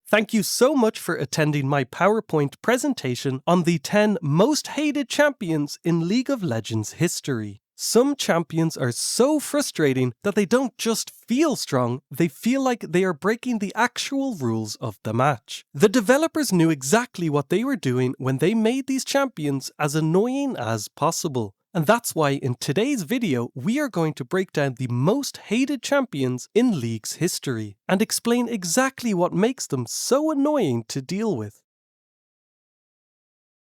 Thank you so much for attending my PowerPoint presentation on the 10 most hated champions in League of Legends history. Some champions are so frustrating that they don't just feel strong, they feel like they are breaking the actual rules of the match. The developers knew exactly what they were doing when they made these champions as annoying as possible. And that's why in today's video, we are going to break down the most hated champions in League's history and explain exactly what makes them so annoying to deal with.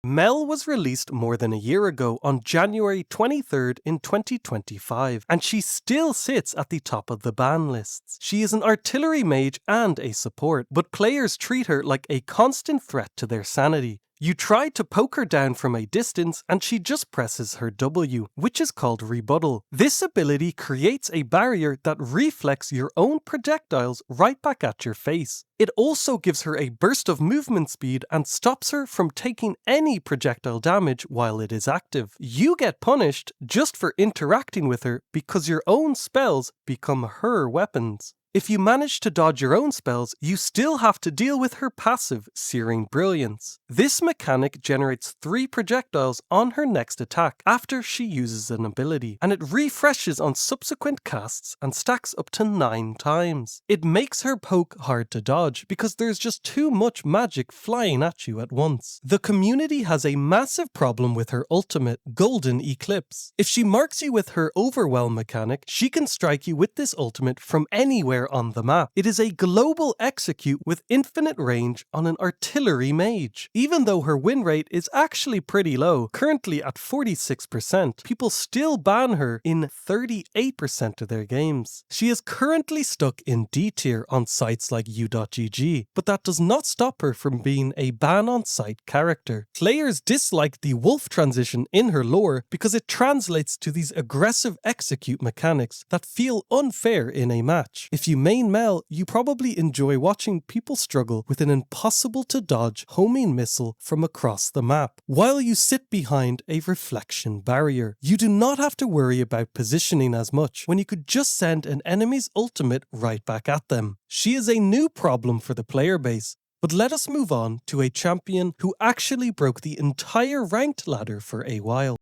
Mel was released more than a year ago on January 23rd in 2025, and she still sits at the top of the ban lists. She is an artillery mage and a support, but players treat her like a constant threat to their sanity. You try to poke her down from a distance and she just presses her W, which is called rebuttal. This ability creates a barrier that reflects your own projectiles right back at your face. It also gives her a burst of movement speed and stops her from taking any projectile damage while it is active. You get punished just for interacting with her because your own spells become her weapons. If you manage to dodge your own spells, you still have to deal with her passive, Searing Brilliance. This mechanic generates 3 projectiles on her next attack after she uses an ability, and it refreshes on subsequent casts and stacks up to 9 times. It makes her poke hard to dodge because there's just too much magic flying at you at once. The community has a massive problem with her ultimate, Golden Eclipse. If she marks you with her Overwhelm mechanic, she can strike you with this ultimate from anywhere on the map. It is a global execute with infinite range on an artillery mage. Even though her win rate is actually pretty low, currently at 46%, people still ban her in 38% of their games. She is currently stuck in D tier on sites like u.gg, but that does not stop her from being a ban on site character. Players dislike the wolf transition in her lore because it translates to these aggressive execute mechanics that feel unfair in a match. If you main Mel, you probably enjoy watching people struggle with an impossible to dodge homing missile from across the map, while you sit behind a reflection barrier. You do not have to worry about positioning as much when you could just send an enemy's ultimate right back at them. She is a new problem for the player base, but let us move on to a champion who actually broke the entire ranked ladder for a while.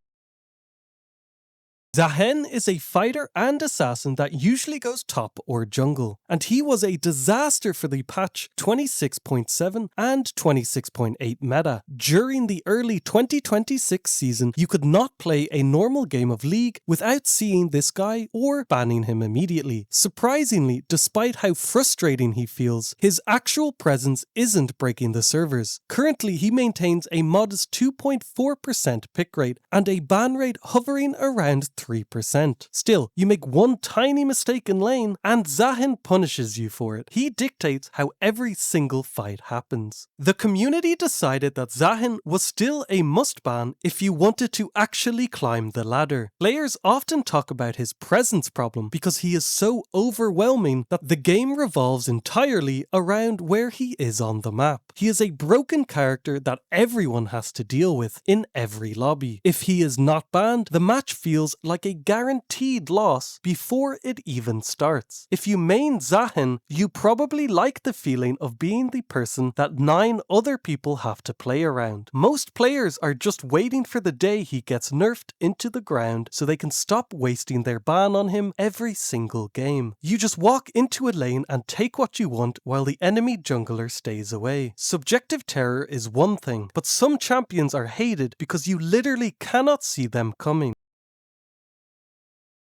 Zahen is a fighter and assassin that usually goes top or jungle, and he was a disaster for the patch 26.7 and 26.8 meta. During the early 2026 season, you could not play a normal game of League without seeing this guy or banning him immediately. Surprisingly, despite how frustrating he feels, his actual presence isn't breaking the servers. Currently, he maintains a modest 2.4% pick rate and a ban rate hovering around 3%. Still, you make one tiny mistake in lane and Zahen punishes you for it. He dictates how every single fight happens. The community decided that Zahen was still a must ban if you wanted to actually climb the ladder. Players often talk about his presence problem because he is so overwhelming that the game revolves entirely around where he is on the map. He is a broken character that everyone has to deal with in every lobby. If he is not banned, the match feels like a guaranteed loss before it even starts. If you main Zahen, you probably like the feeling of being the person that 9 other people have to play around. Most players are just waiting for the day he gets nerfed into the ground so they can stop wasting their ban on him every single game. You just walk into a lane and take what you want while the enemy jungler stays away. Subjective terror is one thing, but some champions are hated because you literally cannot see them coming.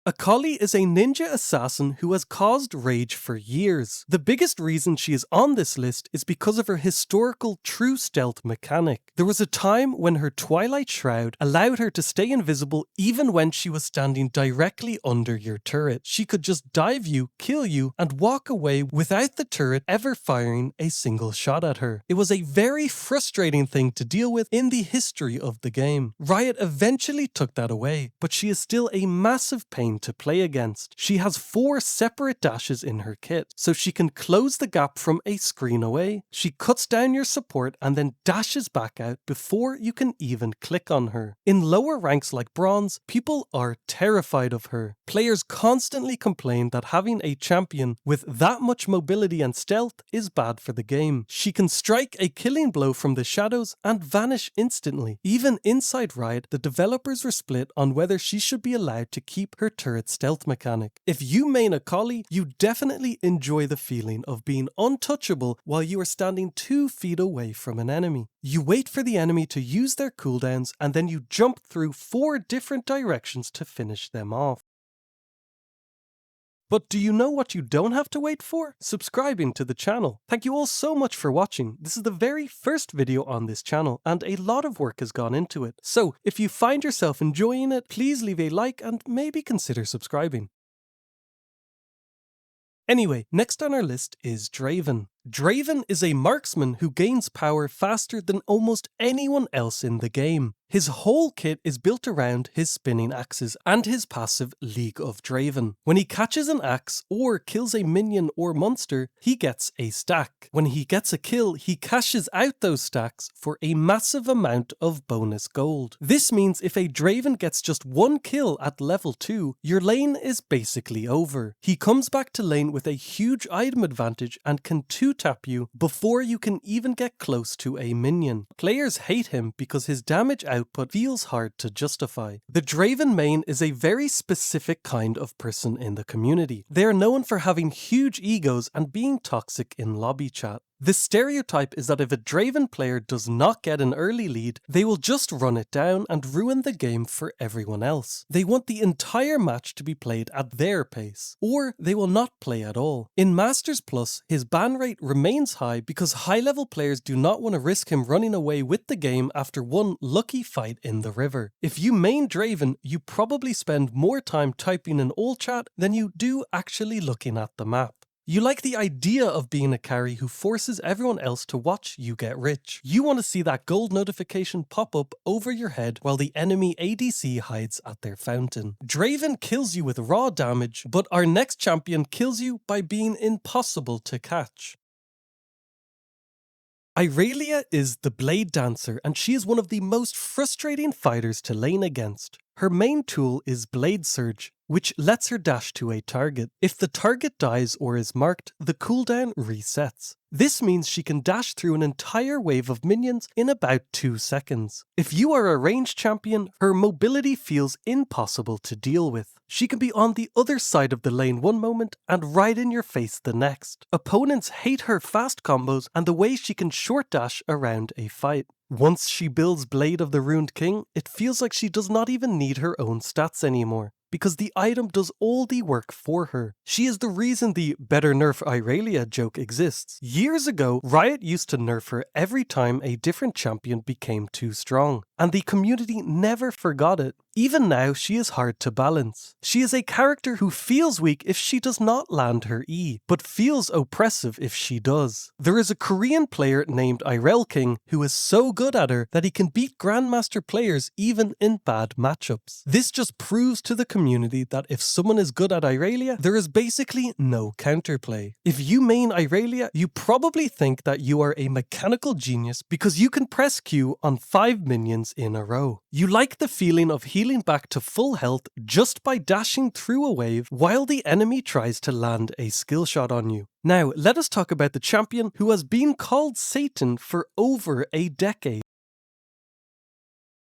Akali is a ninja assassin who has caused rage for years. The biggest reason she is on this list is because of her historical true stealth mechanic. There was a time when her Twilight Shroud allowed her to stay invisible even when she was standing directly under your turret. She could just dive you, kill you, and walk away without the turret ever firing a single shot at her. It was a very frustrating thing to deal with in the history of the game. Riot eventually took that away, but she is still a massive pain insane to play against. She has 4 separate dashes in her kit, so she can close the gap from a screen away. She cuts down your support and then dashes back out before you can even click on her. In lower ranks like bronze, people are terrified of her. Players constantly complain that having a champion with that much mobility and stealth is bad for the game. She can strike a killing blow from the shadows and vanish instantly. Even inside Riot, the developers were split on whether she should be allowed to keep her turret stealth mechanic. If you main Akali, you definitely enjoy the feeling of being untouchable while you are standing 2 feet away from an enemy. You wait for the enemy to use their cooldowns and then you jump through 4 different directions to finish them off. But do you know what you don't have to wait for? Subscribing to the channel. Thank you all so much for watching. This is the very first video on this channel and a lot of work has gone into it. So if you find yourself enjoying it, please leave a like and maybe consider subscribing. Anyway, next on our list is Draven. Draven is a marksman who gains power faster than almost anyone else in the game. His whole kit is built around his spinning axes and his passive League of Draven. When he catches an axe or kills a minion or monster, he gets a stack. When he gets a kill, he cashes out those stacks for a massive amount of bonus gold. This means if a Draven gets just 1 kill at level 2, your lane is basically over. He comes back to lane with a huge item advantage and can 2-tap you before you can even get close to a minion. Players hate him because his damage output feels hard to justify. The Draven main is a very specific kind of person in the community. They are known for having huge egos and being toxic in lobby chat. The stereotype is that if a Draven player does not get an early lead, they will just run it down and ruin the game for everyone else. They want the entire match to be played at their pace, or they will not play at all. In Masters Plus, his ban rate remains high because high-level players do not want to risk him running away with the game after one lucky fight in the river. If you main Draven, you probably spend more time typing in all chat than you do actually looking at the map. You like the idea of being a carry who forces everyone else to watch you get rich. You want to see that gold notification pop up over your head while the enemy ADC hides at their fountain. Draven kills you with raw damage, but our next champion kills you by being impossible to catch. Irelia is the Blade Dancer, and she is one of the most frustrating fighters to lane against. Her main tool is Blade Surge, which lets her dash to a target. If the target dies or is marked, the cooldown resets. This means she can dash through an entire wave of minions in about 2 seconds. If you are a ranged champion, her mobility feels impossible to deal with. She can be on the other side of the lane one moment and right in your face the next. Opponents hate her fast combos and the way she can short dash around a fight. Once she builds Blade of the Ruined King, it feels like she does not even need her own stats anymore, because the item does all the work for her. She is the reason the "better nerf Irelia" joke exists. Years ago, Riot used to nerf her every time a different champion became too strong, and the community never forgot it. Even now, she is hard to balance. She is a character who feels weak if she does not land her E, but feels oppressive if she does. There is a Korean player named Irel King who is so good at her that he can beat Grandmaster players even in bad matchups. This just proves to the community that if someone is good at Irelia, there is basically no counterplay. If you main Irelia, you probably think that you are a mechanical genius because you can press Q on 5 minions in a row. You like the feeling of healing back to full health just by dashing through a wave while the enemy tries to land a skill shot on you. Now, let us talk about the champion who has been called Satan for over a decade.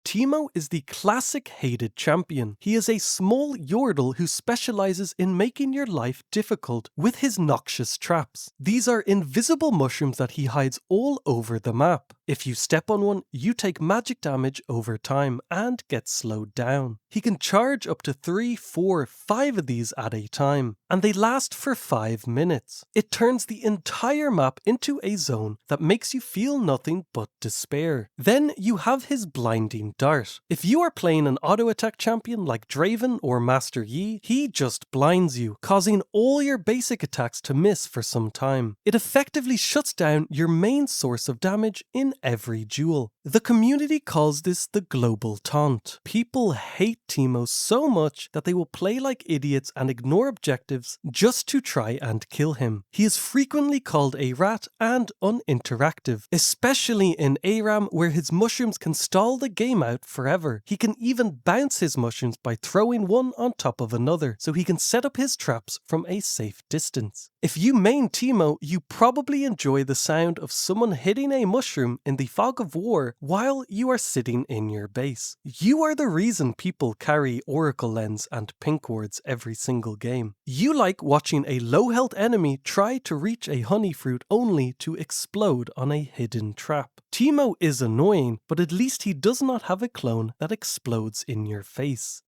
Teemo is the classic hated champion. He is a small Yordle who specializes in making your life difficult with his noxious traps. These are invisible mushrooms that he hides all over the map. If you step on one, you take magic damage over time and get slowed down. He can charge up to 3, 4, 5 of these at a time, and they last for 5 minutes. It turns the entire map into a zone that makes you feel nothing but despair. Then you have his blinding dart. If you are playing an auto-attack champion like Draven or Master Yi, he just blinds you, causing all your basic attacks to miss for some time. It effectively shuts down your main source of damage in every duel. The community calls this the global taunt. People hate Teemo so much that they will play like idiots and ignore objectives just to try and kill him. He is frequently called a rat and uninteractive, especially in ARAM where his mushrooms can stall the game out forever. He can even bounce his mushrooms by throwing one on top of another, so he can set up his traps from a safe distance. If you main Teemo, you probably enjoy the sound of someone hitting a mushroom in the fog of war while you are sitting in your base. You are the reason people carry Oracle Lens and Pink Wards every single game. You like watching a low health enemy try to reach a honey fruit only to explode on a hidden trap. Teemo is annoying, but at least he does not have a clone that explodes in your face.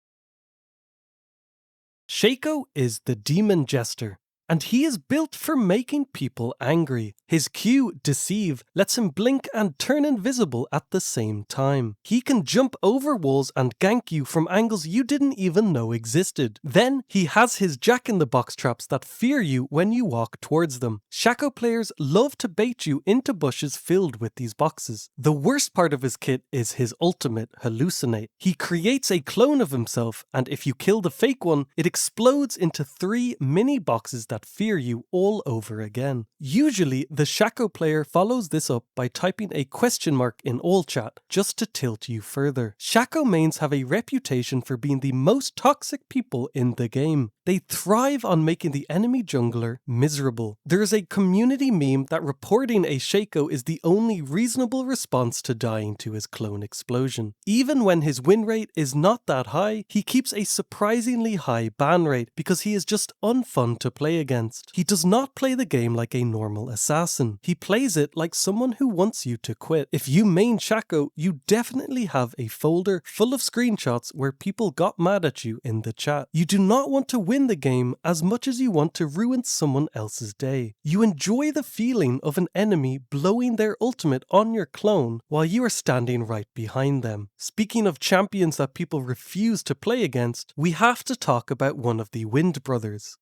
Shaco is the Demon Jester, and he is built for making people angry. His Q, Deceive, lets him blink and turn invisible at the same time. He can jump over walls and gank you from angles you didn't even know existed. Then he has his Jack-in-the-Box traps that fear you when you walk towards them. Shaco players love to bait you into bushes filled with these boxes. The worst part of his kit is his ultimate, Hallucinate. He creates a clone of himself, and if you kill the fake one, it explodes into 3 mini boxes that fear you all over again. Usually, the Shaco player follows this up by typing a question mark in all chat just to tilt you further. Shaco mains have a reputation for being the most toxic people in the game. They thrive on making the enemy jungler miserable. There is a community meme that reporting a Shaco is the only reasonable response to dying to his clone explosion. Even when his win rate is not that high, he keeps a surprisingly high ban rate because he is just unfun to play against. He does not play the game like a normal assassin. He plays it like someone who wants you to quit. If you main Shaco, you definitely have a folder full of screenshots where people got mad at you in the chat. You do not want to win the game as much as you want to ruin someone else's day. You enjoy the feeling of an enemy blowing their ultimate on your clone while you are standing right behind them. Speaking of champions that people refuse to play against, we have to talk about one of the Wind Brothers.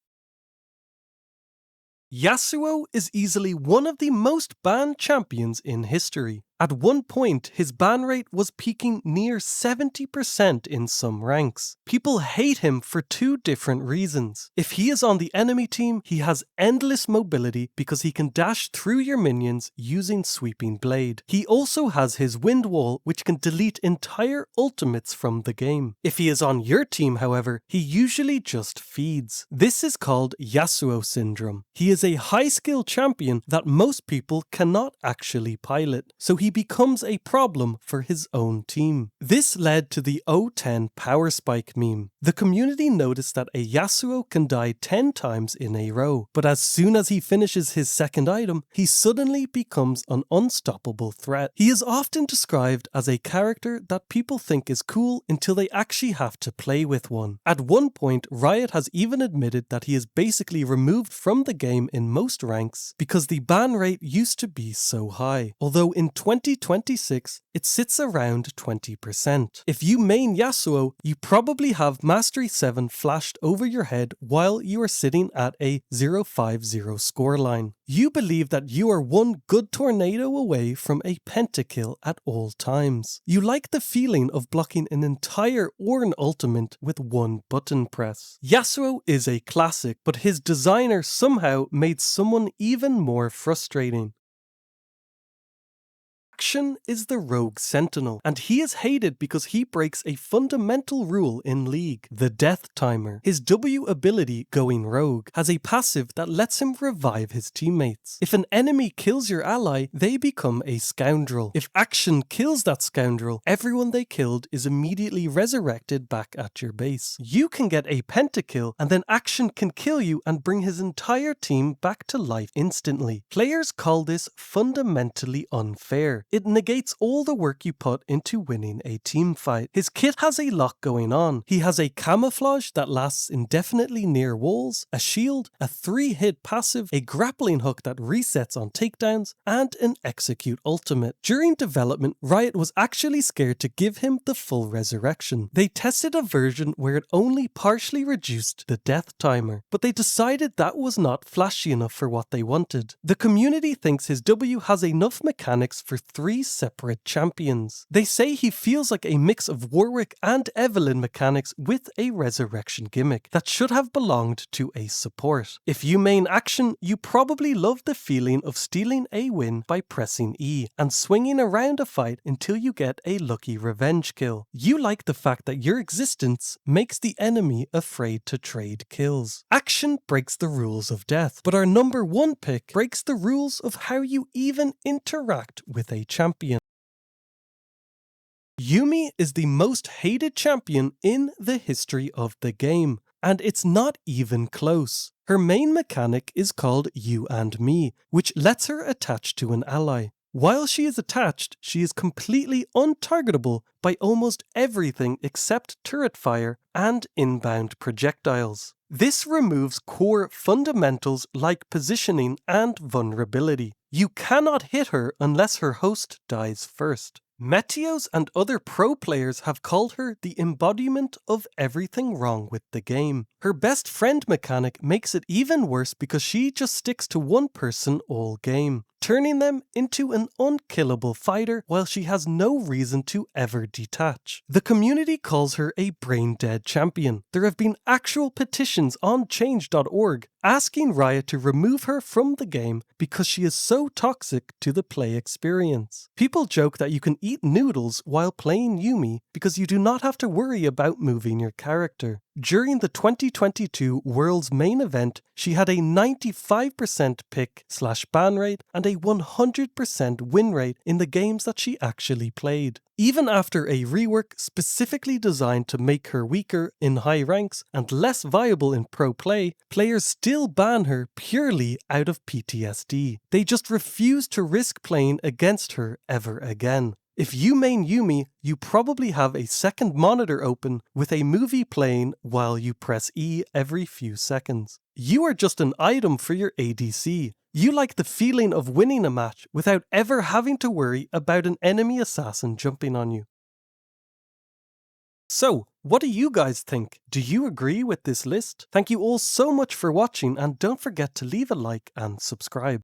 Yasuo is easily one of the most banned champions in history. At one point, his ban rate was peaking near 70% in some ranks. People hate him for 2 different reasons. If he is on the enemy team, he has endless mobility because he can dash through your minions using Sweeping Blade. He also has his Wind Wall, which can delete entire ultimates from the game. If he is on your team, however, he usually just feeds. This is called Yasuo Syndrome. He is a high-skill champion that most people cannot actually pilot, so he becomes a problem for his own team. This led to the O10 power spike meme. The community noticed that a Yasuo can die 10 times in a row, but as soon as he finishes his second item, he suddenly becomes an unstoppable threat. He is often described as a character that people think is cool until they actually have to play with one. At one point, Riot has even admitted that he is basically removed from the game in most ranks because the ban rate used to be so high, although in 2026 it sits around 20%. If you main Yasuo, you probably have Mastery 7 flashed over your head while you are sitting at a 0-5-0 scoreline. You believe that you are one good tornado away from a pentakill at all times. You like the feeling of blocking an entire Ornn ultimate with one button press. Yasuo is a classic, but his designer somehow made someone even more frustrating. Action is the rogue sentinel, and he is hated because he breaks a fundamental rule in League, the death timer. His W ability, Going Rogue, has a passive that lets him revive his teammates. If an enemy kills your ally, they become a scoundrel. If Action kills that scoundrel, everyone they killed is immediately resurrected back at your base. You can get a pentakill, and then Action can kill you and bring his entire team back to life instantly. Players call this fundamentally unfair. It negates all the work you put into winning a team fight. His kit has a lot going on. He has a camouflage that lasts indefinitely near walls, a shield, a 3-hit passive, a grappling hook that resets on takedowns, and an execute ultimate. During development, Riot was actually scared to give him the full resurrection. They tested a version where it only partially reduced the death timer, but they decided that was not flashy enough for what they wanted. The community thinks his W has enough mechanics for 3 separate champions. They say he feels like a mix of Warwick and Evelynn mechanics with a resurrection gimmick that should have belonged to a support. If you main action, you probably love the feeling of stealing a win by pressing E and swinging around a fight until you get a lucky revenge kill. You like the fact that your existence makes the enemy afraid to trade kills. Action breaks the rules of death, but our number 1 pick breaks the rules of how you even interact with a champion. Yuumi is the most hated champion in the history of the game, and it's not even close. Her main mechanic is called You and Me, which lets her attach to an ally. While she is attached, she is completely untargetable by almost everything except turret fire and inbound projectiles. This removes core fundamentals like positioning and vulnerability. You cannot hit her unless her host dies first. Meteos and other pro players have called her the embodiment of everything wrong with the game. Her best friend mechanic makes it even worse because she just sticks to one person all game, turning them into an unkillable fighter while she has no reason to ever detach. The community calls her a brain-dead champion. There have been actual petitions on change.org asking Riot to remove her from the game because she is so toxic to the play experience. People joke that you can eat noodles while playing Yuumi because you do not have to worry about moving your character. During the 2022 World's main event, she had a 95% pick/ban rate and a 100% win rate in the games that she actually played. Even after a rework specifically designed to make her weaker in high ranks and less viable in pro play, players still ban her purely out of PTSD. They just refuse to risk playing against her ever again. If you main Yuumi, you probably have a second monitor open with a movie playing while you press E every few seconds. You are just an item for your ADC. You like the feeling of winning a match without ever having to worry about an enemy assassin jumping on you. So, what do you guys think? Do you agree with this list? Thank you all so much for watching, and don't forget to leave a like and subscribe.